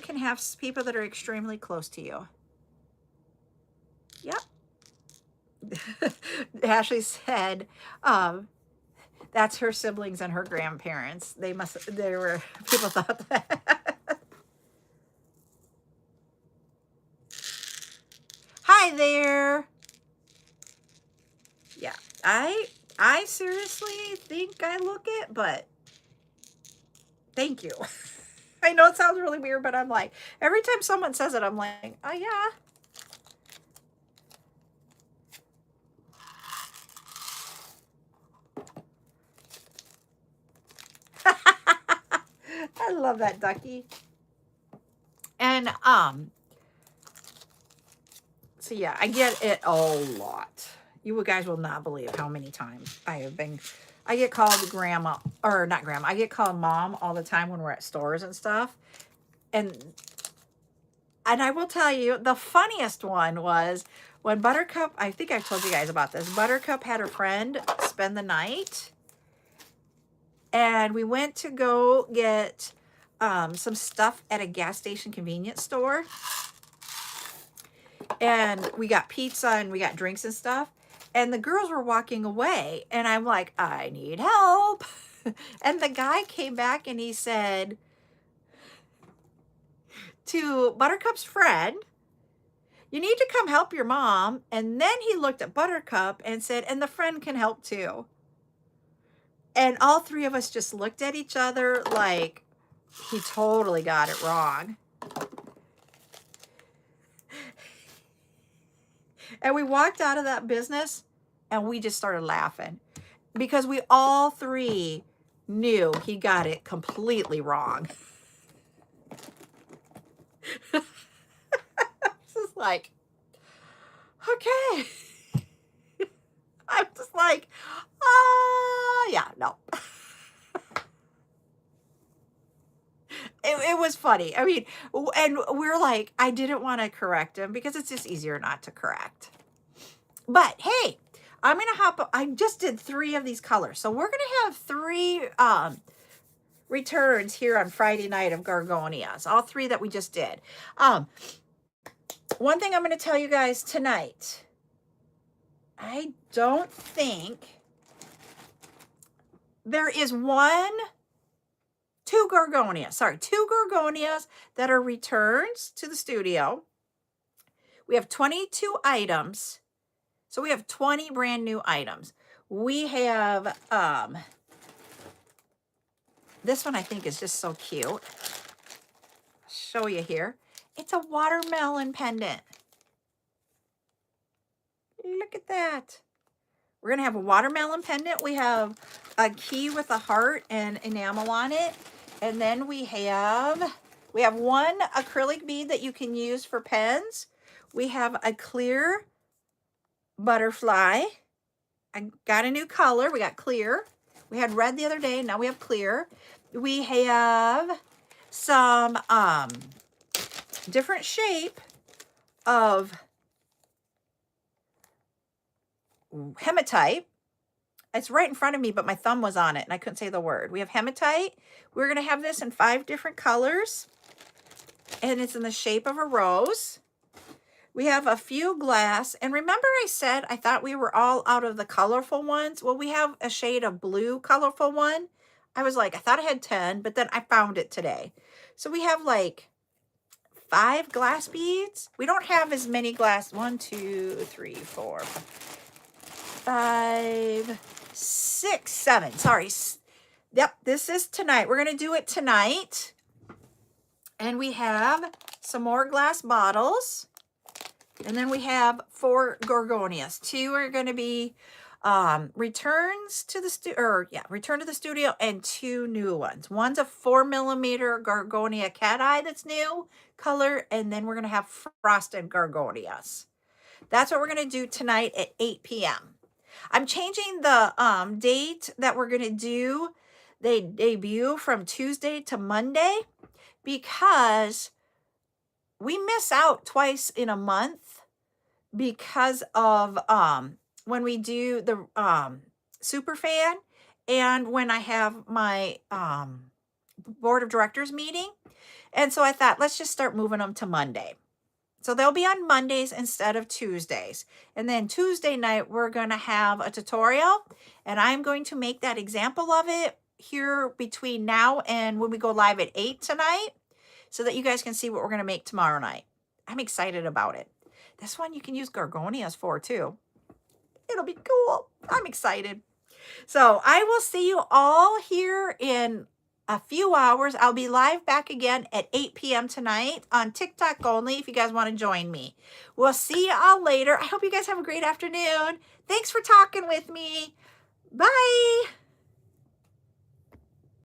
can have people that are extremely close to you. Yep. Ashley said, that's her siblings and her grandparents. People thought that. Hi there. Yeah, I seriously think I look it, but thank you. I know it sounds really weird, but I'm like, every time someone says it, I'm like, oh yeah. I love that ducky. And so yeah, I get it a lot. You guys will not believe how many times I get called grandma, or not grandma, I get called mom all the time when we're at stores and stuff. And I will tell you, the funniest one was when Buttercup, I think I've told you guys about this, Buttercup had her friend spend the night. And we went to go get some stuff at a gas station convenience store. And we got pizza and we got drinks and stuff. And the girls were walking away. And I'm like, I need help. And the guy came back and he said to Buttercup's friend, you need to come help your mom. And then he looked at Buttercup and said, and the friend can help too. And all three of us just looked at each other like he totally got it wrong. And we walked out of that business and we just started laughing because we all three knew he got it completely wrong. This is like, okay. I'm just like, yeah, no. It was funny. I mean, and we're like, I didn't want to correct him because it's just easier not to correct. But hey, I'm going to hop, I just did 3 of these colors. So we're going to have 3 returns here on Friday night of Gorgonias. All 3 that we just did. One thing I'm going to tell you guys tonight. I don't think there is 2 Gorgonias that are returns to the studio. We have 22 items. So we have 20 brand new items. We have, this one I think is just so cute. I'll show you here. It's a watermelon pendant. Look at that. We're going to have a watermelon pendant. We have a key with a heart and enamel on it. And then we have one acrylic bead that you can use for pens. We have a clear butterfly. I got a new color. We got clear. We had red the other day. Now we have clear. We have some different shape of hematite. It's right in front of me, but my thumb was on it and I couldn't say the word. We have hematite. We're going to have this in 5 different colors, and it's in the shape of a rose. We have a few glass, and remember I said I thought we were all out of the colorful ones? Well, we have a shade of blue colorful one. I was like, I thought I had 10, but then I found it today. So we have like 5 glass beads. We don't have as many glass. 1, 2, 3, 4, 5, 6, 7. Sorry. Yep, this is tonight. We're going to do it tonight. And we have some more glass bottles. And then we have 4 gorgonias. 2 are going to be return to the studio, and 2 new ones. One's a 4mm gorgonia cat eye that's new color, and then we're going to have frosted gorgonias. That's what we're going to do tonight at 8 p.m. I'm changing the date that we're going to do. They debut from Tuesday to Monday because we miss out twice in a month because of when we do the super fan and when I have my board of directors meeting. And so I thought, let's just start moving them to Monday. So they'll be on Mondays instead of Tuesdays. And then Tuesday night, we're going to have a tutorial, and I'm going to make that example of it here between now and when we go live at 8 tonight, so that you guys can see what we're going to make tomorrow night. I'm excited about it. This one you can use gorgonias for too. It'll be cool. I'm excited. So I will see you all here in a few hours. I'll be live back again at 8 p.m. tonight on TikTok only if you guys want to join me. We'll see you all later. I hope you guys have a great afternoon. Thanks for talking with me. Bye.